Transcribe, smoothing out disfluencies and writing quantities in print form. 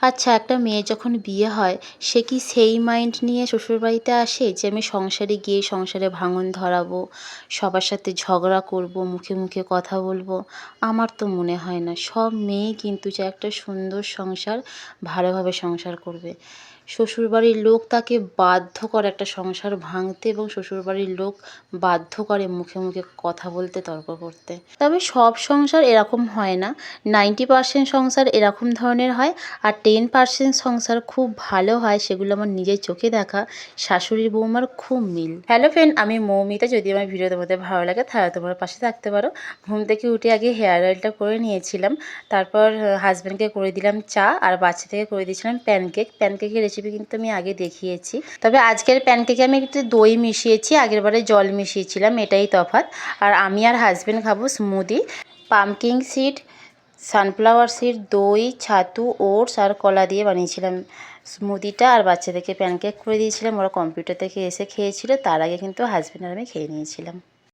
আচ্ছা, একটা মেয়ের যখন বিয়ে হয়, সে কি সেই মাইন্ড নিয়ে শ্বশুরবাড়িতে আসে যে আমি সংসারে গিয়ে সংসারে ভাঙন ধরাবো, সবার সাথে ঝগড়া করবো, মুখে মুখে কথা বলবো? আমার তো মনে হয় না। সব মেয়েই কিন্তু চায় একটা সুন্দর সংসার, ভালোভাবে সংসার করবে। শ্বশুরবাড়ির লোক তাকে বাধ্য করে একটা সংসার ভাঙতে, এবং শ্বশুরবাড়ির লোক বাধ্য করে মুখে মুখে কথা বলতে, তর্ক করতে। তবে সব সংসার এরকম হয় না। 90% সংসার এরকম ধরনের হয়, আর 10% সংসার খুব ভালো হয়, সেগুলো আমার নিজের চোখে দেখা। শাশুড়ি বৌমার খুব মিল। হ্যালো ফ্রেন্ড, আমি মৌমিতা। যদি আমার ভিডিও তোমাদের ভালো লাগে তাহলে তোমার পাশে থাকতে পারো। ঘুম থেকে উঠে আগে হেয়ার অয়েলটা করে নিয়েছিলাম, তারপর হাজব্যান্ডকে করে দিলাম চা, আর বাচ্চা থেকে করে দিয়েছিলাম প্যানকেক। প্যানকেকের রেসিপি কিন্তু আমি আগে দেখিয়েছি, তবে আজকের প্যানকেকে আমি একটু দই মিশিয়েছি, আগের বারে জল মিশিয়েছিলাম, এটাই তফাৎ। আর আমি আর হাজব্যান্ড খাবো smoothie. Pumpkin seed, sunflower seed, দই, ছাতু, ওটস আর কলা দিয়ে বানিয়েছিলাম স্মুদিটা। আর বাচ্চাদেরকে প্যানকেক করে দিয়েছিলাম, ওরা কম্পিউটার থেকে এসে খেয়েছিল, তার আগে কিন্তু হাজব্যান্ড আর আমি খেয়ে নিয়েছিলাম।